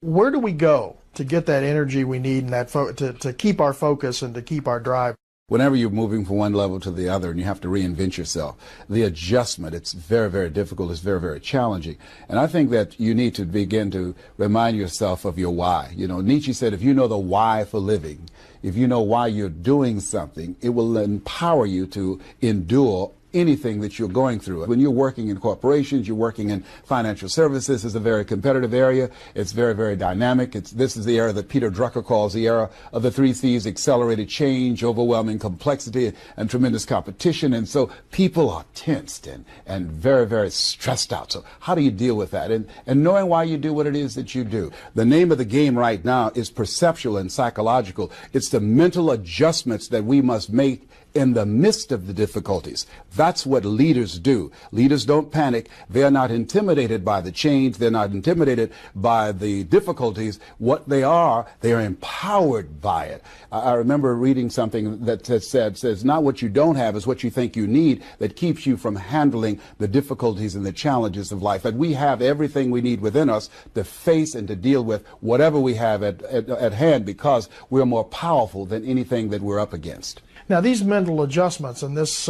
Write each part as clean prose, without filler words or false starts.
Where do we go to get that energy we need and that to keep our focus and to keep our drive? Whenever you're moving from one level to the other and you have to reinvent yourself, the adjustment, it's very, very difficult. It's very, very challenging. And I think that you need to begin to remind yourself of your why. You know, Nietzsche said, if you know the why for living, if you know why you're doing something, it will empower you to endure anything that you're going through. When you're working in corporations, you're working in financial services, it's a very competitive area. It's very, very dynamic. This is the era that Peter Drucker calls the era of the 3 C's: accelerated change, overwhelming complexity, and tremendous competition. And so people are tensed and very, very stressed out. So how do you deal with that? And knowing why you do what it is that you do. The name of the game right now is perceptual and psychological. It's the mental adjustments that we must make in the midst of the difficulties. That's what leaders do. Leaders don't panic. They're not intimidated by the change. They're not intimidated by the difficulties. What they are empowered by it. I remember reading something that says not what you don't have is what you think you need that keeps you from handling the difficulties and the challenges of life. That we have everything we need within us to face and to deal with whatever we have at hand, because we're more powerful than anything that we're up against. Now, these mental adjustments and this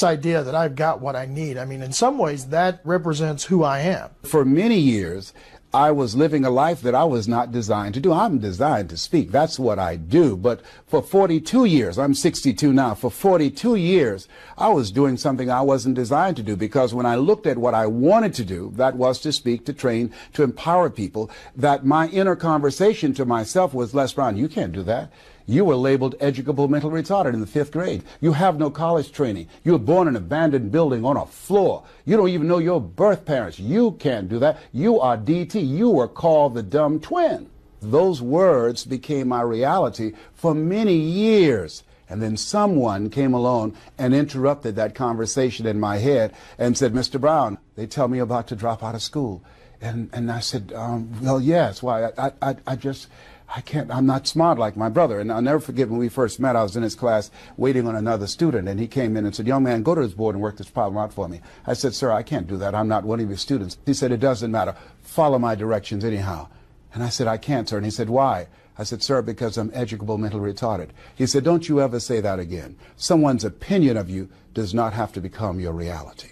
idea that I've got what I need, I mean, in some ways that represents who I am. For many years, I was living a life that I was not designed to do. I'm designed to speak. That's what I do. But for 42 years, I'm 62 now, for 42 years, I was doing something I wasn't designed to do, because when I looked at what I wanted to do, that was to speak, to train, to empower people, that my inner conversation to myself was, Les Brown, you can't do that. You were labeled educable mental retarded in the 5th grade. You have no college training. You were born in an abandoned building on a floor. You don't even know your birth parents. You can't do that. You are DT. You were called the dumb twin. Those words became my reality for many years. And then someone came along and interrupted that conversation in my head and said, Mr. Brown, they tell me about to drop out of school. And I said, well, yes. Why? I can't, I'm not smart like my brother. And I'll never forget when we first met, I was in his class waiting on another student, and he came in and said, young man, go to his board and work this problem out for me. I said, sir, I can't do that. I'm not one of your students. He said, it doesn't matter. Follow my directions anyhow. And I said, I can't, sir. And he said, why? I said, sir, because I'm educable mental retarded. He said, don't you ever say that again. Someone's opinion of you does not have to become your reality.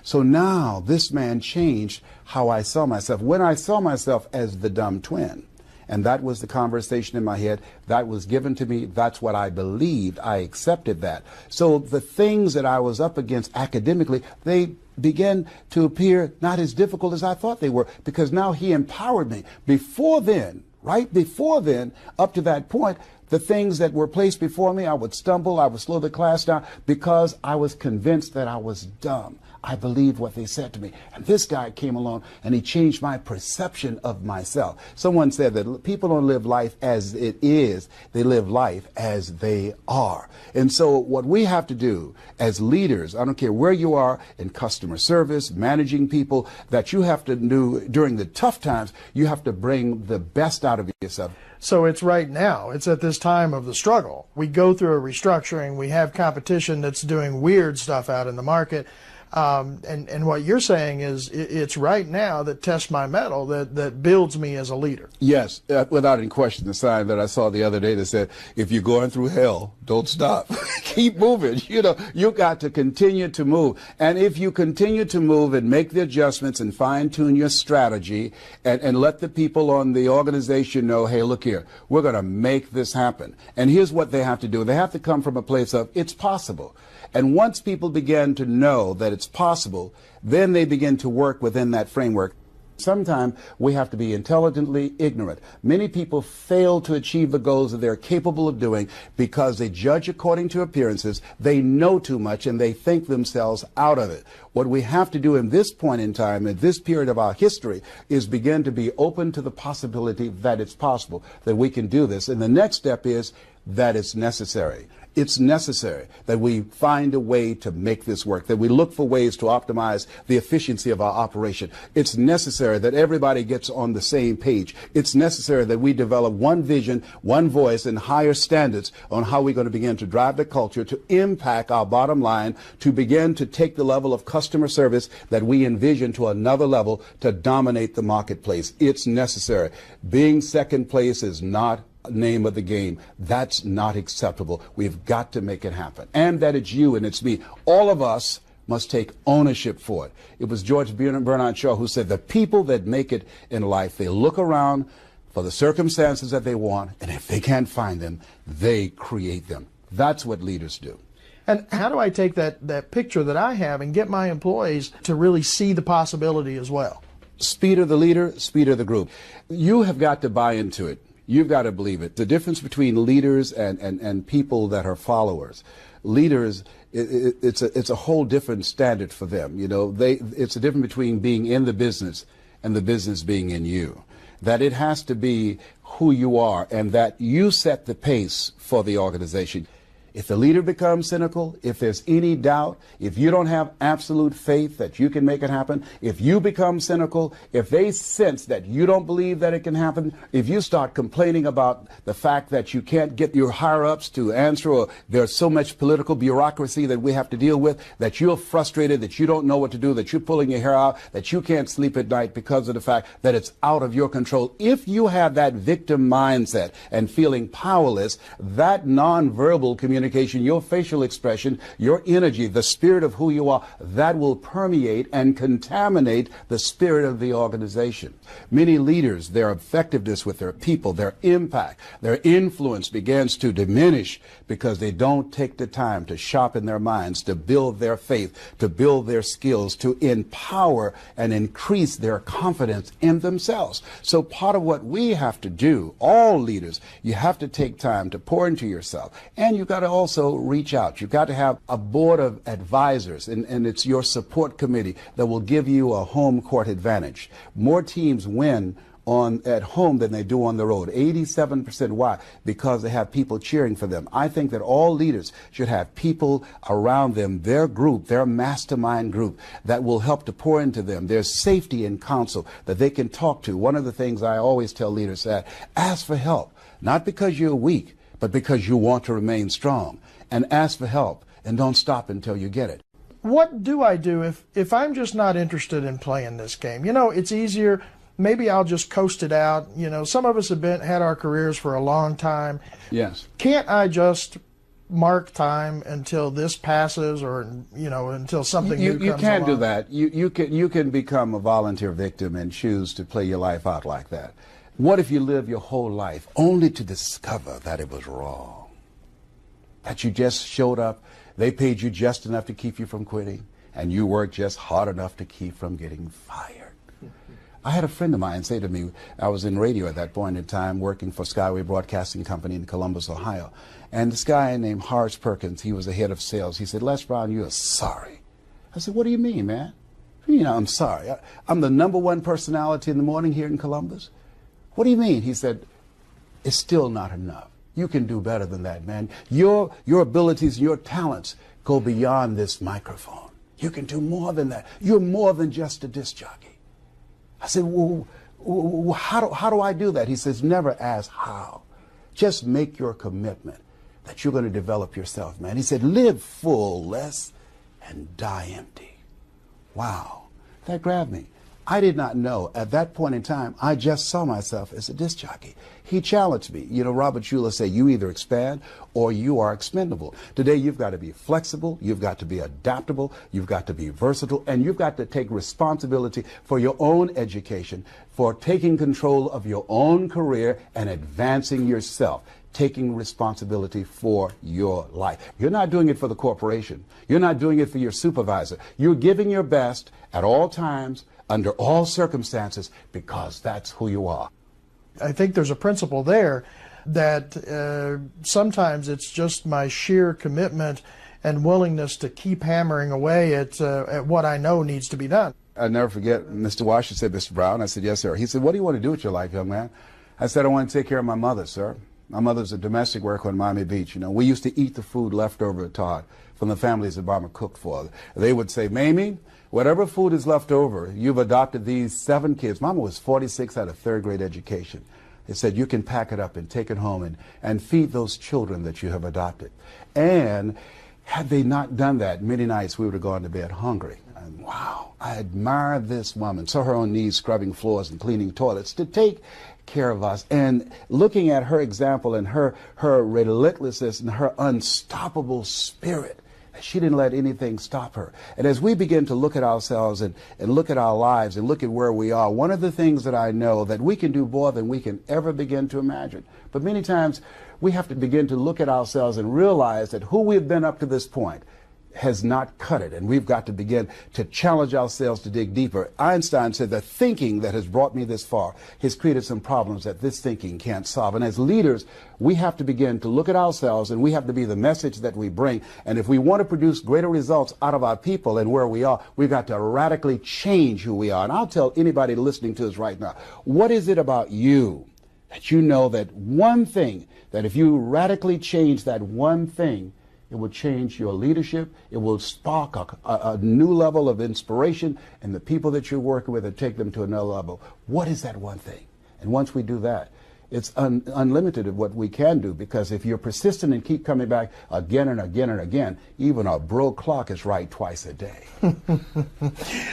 So now this man changed how I saw myself. When I saw myself as the dumb twin, and that was the conversation in my head. That was given to me. That's what I believed. I accepted that. So the things that I was up against academically, they began to appear not as difficult as I thought they were, because now he empowered me. Before then, right before then, up to that point, the things that were placed before me, I would stumble, I would slow the class down, because I was convinced that I was dumb. I believed what they said to me. And this guy came along and he changed my perception of myself. Someone said that people don't live life as it is, they live life as they are. And so what we have to do as leaders, I don't care where you are in customer service, managing people, that you have to do during the tough times, you have to bring the best out of yourself. So it's right now, it's at this time of the struggle. We go through a restructuring, we have competition that's doing weird stuff out in the market. And what you're saying is it's right now that tests my mettle, that builds me as a leader. Yes, without any question. The sign that I saw the other day that said, if you're going through hell, don't stop. Keep moving. You know, you got to continue to move. And if you continue to move and make the adjustments and fine tune your strategy and let the people on the organization know, hey, look here, we're going to make this happen. And here's what they have to do. They have to come from a place of it's possible. And once people begin to know that it's possible, then they begin to work within that framework. Sometimes we have to be intelligently ignorant. Many people fail to achieve the goals that they're capable of doing because they judge according to appearances, they know too much, and they think themselves out of it. What we have to do in this point in time, at this period of our history, is begin to be open to the possibility that it's possible, that we can do this. And the next step is that it's necessary. It's necessary that we find a way to make this work, that we look for ways to optimize the efficiency of our operation. It's necessary that everybody gets on the same page. It's necessary that we develop one vision, one voice, and higher standards on how we're going to begin to drive the culture, to impact our bottom line, to begin to take the level of customer service that we envision to another level to dominate the marketplace. It's necessary. Being second place is not name of the game. That's not acceptable. We've got to make it happen. And that it's you and it's me. All of us must take ownership for it. It was George Bernard Shaw who said, the people that make it in life, they look around for the circumstances that they want, and if they can't find them, they create them. That's what leaders do. And how do I take that picture that I have and get my employees to really see the possibility as well? Speed of the leader, speed of the group. You have got to buy into it. You've got to believe it. The difference between leaders and people that are followers. Leaders, it's a whole different standard for them. You know, it's a difference between being in the business and the business being in you. That it has to be who you are and that you set the pace for the organization. If the leader becomes cynical, if there's any doubt, if you don't have absolute faith that you can make it happen, if you become cynical, if they sense that you don't believe that it can happen, if you start complaining about the fact that you can't get your higher-ups to answer, or there's so much political bureaucracy that we have to deal with, that you're frustrated, that you don't know what to do, that you're pulling your hair out, that you can't sleep at night because of the fact that it's out of your control. If you have that victim mindset and feeling powerless, that nonverbal communication, your facial expression, your energy, the spirit of who you are, that will permeate and contaminate the spirit of the organization. Many leaders, their effectiveness with their people, their impact, their influence begins to diminish because they don't take the time to sharpen their minds, to build their faith, to build their skills, to empower and increase their confidence in themselves. So part of what we have to do, all leaders, you have to take time to pour into yourself, and you've got to also reach out. You've got to have a board of advisors, and it's your support committee that will give you a home court advantage. More teams win at home than they do on the road. 87%. Why? Because they have people cheering for them. I think that all leaders should have people around them, their group, their mastermind group, that will help to pour into them. There's safety and counsel that they can talk to. One of the things I always tell leaders is that ask for help, not because you're weak, but because you want to remain strong. And ask for help, and don't stop until you get it. What do I do if I'm just not interested in playing this game? You know, it's easier. Maybe I'll just coast it out. You know, some of us have had our careers for a long time. Yes. Can't I just mark time until this passes, or, you know, until something new comes along? You can't do that. You can become a volunteer victim and choose to play your life out like that. What if you live your whole life only to discover that it was wrong? That you just showed up, they paid you just enough to keep you from quitting, and you worked just hard enough to keep from getting fired. I had a friend of mine say to me, I was in radio at that point in time, working for Skyway Broadcasting Company in Columbus, Ohio, and this guy named Horace Perkins, he was the head of sales. He said, Les Brown, you are sorry. I said, what do you mean, man? You know, I'm sorry. I'm the #1 personality in the morning here in Columbus. What do you mean? He said, it's still not enough. You can do better than that, man. Your abilities, your talents go beyond this microphone. You can do more than that. You're more than just a disc jockey. I said, well, how do I do that? He says, never ask how. Just make your commitment that you're going to develop yourself, man. He said, live full, Les, and die empty. Wow, that grabbed me. I did not know at that point in time, I just saw myself as a disc jockey. He challenged me. You know, Robert Schuller said, you either expand or you are expendable. Today, you've got to be flexible, you've got to be adaptable, you've got to be versatile, and you've got to take responsibility for your own education, for taking control of your own career and advancing yourself. Taking responsibility for your life. You're not doing it for the corporation. You're not doing it for your supervisor. You're giving your best at all times, under all circumstances, because that's who you are. I think there's a principle there that sometimes it's just my sheer commitment and willingness to keep hammering away at what I know needs to be done. I'll never forget, Mr. Washington said, Mr. Brown, I said, yes, sir. He said, what do you want to do with your life, young man? I said, I want to take care of my mother, sir. My mother's a domestic worker in Miami Beach. You know, we used to eat the food left over, Todd, from the families that Mama cooked for. They would say, Mamie, whatever food is left over, you've adopted these 7 kids. Mama was 46, had a 3rd grade education. They said, you can pack it up and take it home and feed those children that you have adopted. And had they not done that, many nights we would have gone to bed hungry. And wow, I admire this woman. Saw her on knees scrubbing floors and cleaning toilets to take care of us. And looking at her example and her relentlessness and her unstoppable spirit, she didn't let anything stop her. And as we begin to look at ourselves and look at our lives and look at where we are, one of the things that I know that we can do more than we can ever begin to imagine. But many times we have to begin to look at ourselves and realize that who we've been up to this point has not cut it, and we've got to begin to challenge ourselves to dig deeper. Einstein said the thinking that has brought me this far has created some problems that this thinking can't solve. And as leaders, we have to begin to look at ourselves, and we have to be the message that we bring. And if we want to produce greater results out of our people and where we are, we've got to radically change who we are. And I'll tell anybody listening to us right now, what is it about you that you know that one thing, that if you radically change that one thing, it will change your leadership. It will spark a new level of inspiration in the people that you're working with and take them to another level. What is that one thing? And once we do that, it's unlimited of what we can do, because if you're persistent and keep coming back again and again and again, even a broke clock is right twice a day.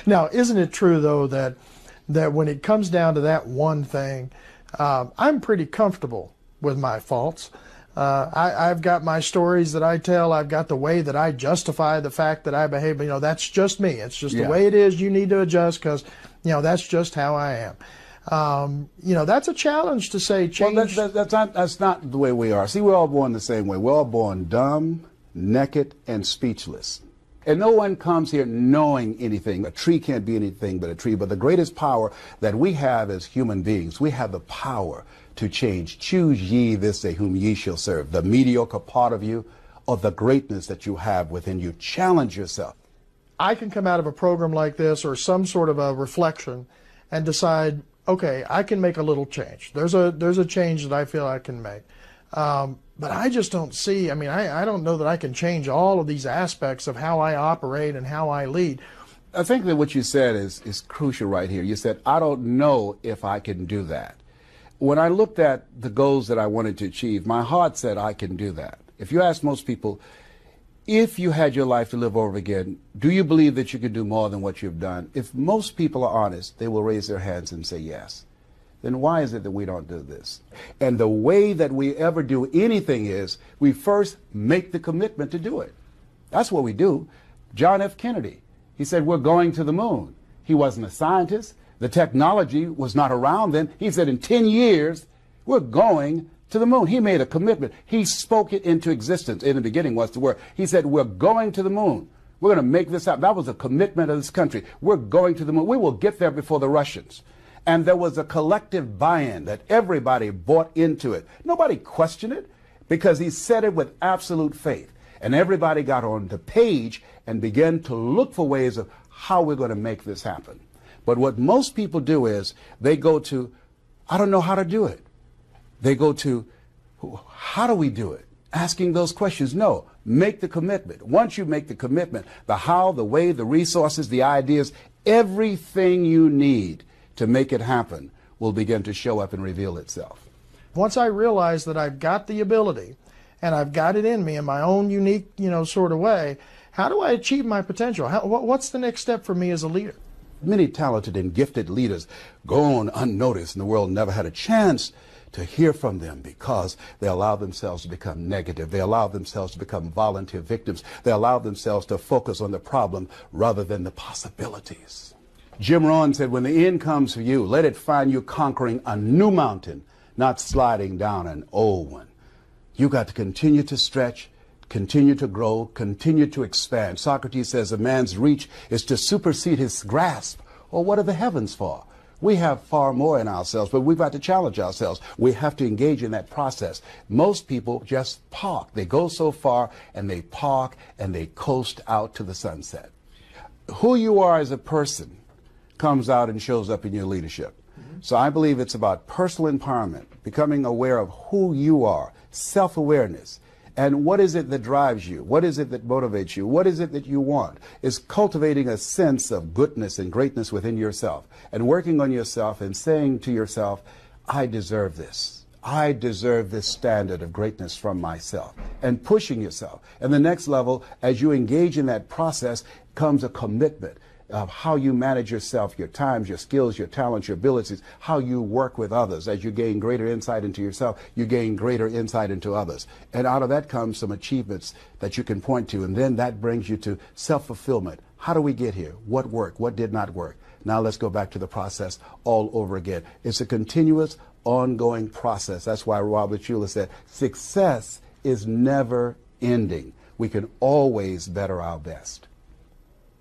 Now, isn't it true, though, that when it comes down to that one thing, I'm pretty comfortable with my faults. I've got my stories that I tell. I've got the way that I justify the fact that I behave. You know, that's just me. It's just the way it is. You need to adjust because, you know, that's just how I am. You know, that's a challenge to say change. Well, that's not the way we are. See, we're all born the same way. We're all born dumb, naked, and speechless. And no one comes here knowing anything. A tree can't be anything but a tree. But the greatest power that we have as human beings, we have the power to change. Choose ye this day whom ye shall serve, the mediocre part of you or the greatness that you have within you. Challenge yourself. I can come out of a program like this or some sort of a reflection and decide, okay, I can make a little change. There's a change that I feel I can make. But I just don't see, I don't know that I can change all of these aspects of how I operate and how I lead. I think that what you said is crucial right here. You said, I don't know if I can do that. When I looked at the goals that I wanted to achieve, my heart said I can do that. If you ask most people, if you had your life to live over again, do you believe that you can do more than what you've done? If most people are honest, they will raise their hands and say yes. Then why is it that we don't do this? And the way that we ever do anything is we first make the commitment to do it. That's what we do. John F. Kennedy, he said, we're going to the moon. He wasn't a scientist. The technology was not around then. He said, in 10 years, we're going to the moon. He made a commitment. He spoke it into existence. In the beginning was the word. He said, we're going to the moon. We're going to make this happen. That was a commitment of this country. We're going to the moon. We will get there before the Russians. And there was a collective buy-in that everybody bought into it. Nobody questioned it because he said it with absolute faith. And everybody got on the page and began to look for ways of how we're going to make this happen. But what most people do is they go to, I don't know how to do it. They go to, how do we do it? Asking those questions. No, make the commitment. Once you make the commitment, the how, the way, the resources, the ideas, everything you need to make it happen will begin to show up and reveal itself. Once I realize that I've got the ability and I've got it in me in my own unique, sort of way, how do I achieve my potential? What's the next step for me as a leader? Many talented and gifted leaders go on unnoticed, and the world never had a chance to hear from them because they allow themselves to become negative. They allow themselves to become volunteer victims. They allow themselves to focus on the problem rather than the possibilities. Jim Rohn said, when the end comes for you, let it find you conquering a new mountain, not sliding down an old one. You got to continue to stretch, continue to grow, continue to expand. Socrates says a man's reach is to supersede his grasp. Or what are the heavens for? We have far more in ourselves, but we've got to challenge ourselves. We have to engage in that process. Most people just park. They go so far and they park and they coast out to the sunset. Who you are as a person comes out and shows up in your leadership. So I believe it's about personal empowerment, becoming aware of who you are, self-awareness. And what is it that drives you? What is it that motivates you? What is it that you want? Is cultivating a sense of goodness and greatness within yourself and working on yourself and saying to yourself, I deserve this. I deserve this standard of greatness from myself, and pushing yourself. And the next level, as you engage in that process, comes a commitment of how you manage yourself, your times, your skills, your talents, your abilities, how you work with others. As you gain greater insight into yourself, you gain greater insight into others. And out of that comes some achievements that you can point to. And then that brings you to self-fulfillment. How do we get here? What worked? What did not work? Now let's go back to the process all over again. It's a continuous, ongoing process. That's why Robert Schuller said, success is never ending. We can always better our best.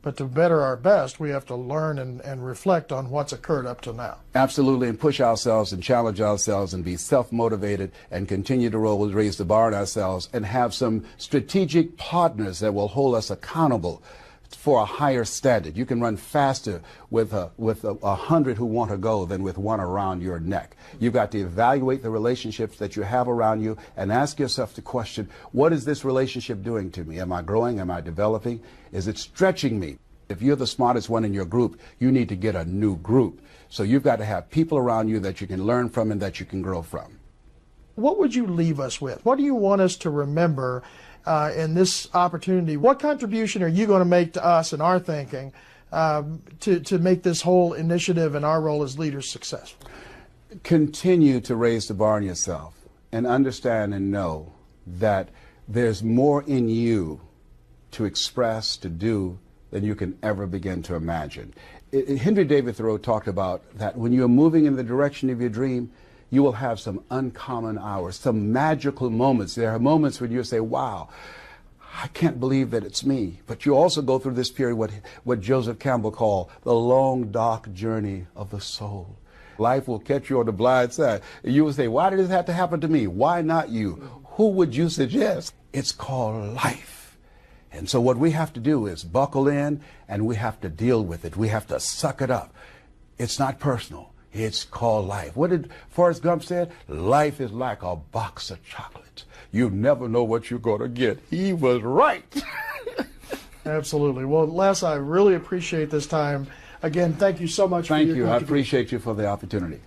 But to better our best, we have to learn and reflect on what's occurred up to now. Absolutely, and push ourselves and challenge ourselves and be self-motivated and continue to raise the bar on ourselves and have some strategic partners that will hold us accountable for a higher standard. You can run faster with 100 who want to go than with one around your neck. You've got to evaluate the relationships that you have around you and ask yourself the question, what is this relationship doing to me? Am I growing? Am I developing? Is it stretching me? If you're the smartest one in your group, you need to get a new group. So you've got to have people around you that you can learn from and that you can grow from. What would you leave us with? What do you want us to remember in this opportunity? What contribution are you going to make to us and our thinking to make this whole initiative and our role as leaders successful? Continue to raise the bar on yourself and understand and know that there's more in you to express, to do, than you can ever begin to imagine. Henry David Thoreau talked about that when you're moving in the direction of your dream, you will have some uncommon hours, some magical moments. There are moments when you say, wow, I can't believe that it's me. But you also go through this period, what Joseph Campbell called the long, dark journey of the soul. Life will catch you on the blind side. You will say, why did this have to happen to me? Why not you? Who would you suggest? It's called life. And so what we have to do is buckle in and we have to deal with it. We have to suck it up. It's not personal. It's called life. What did Forrest Gump say? Life is like a box of chocolates. You never know what you're going to get. He was right. Absolutely. Well, Les, I really appreciate this time. Again, thank you so much for your contribution. Thank you. I appreciate you for the opportunity.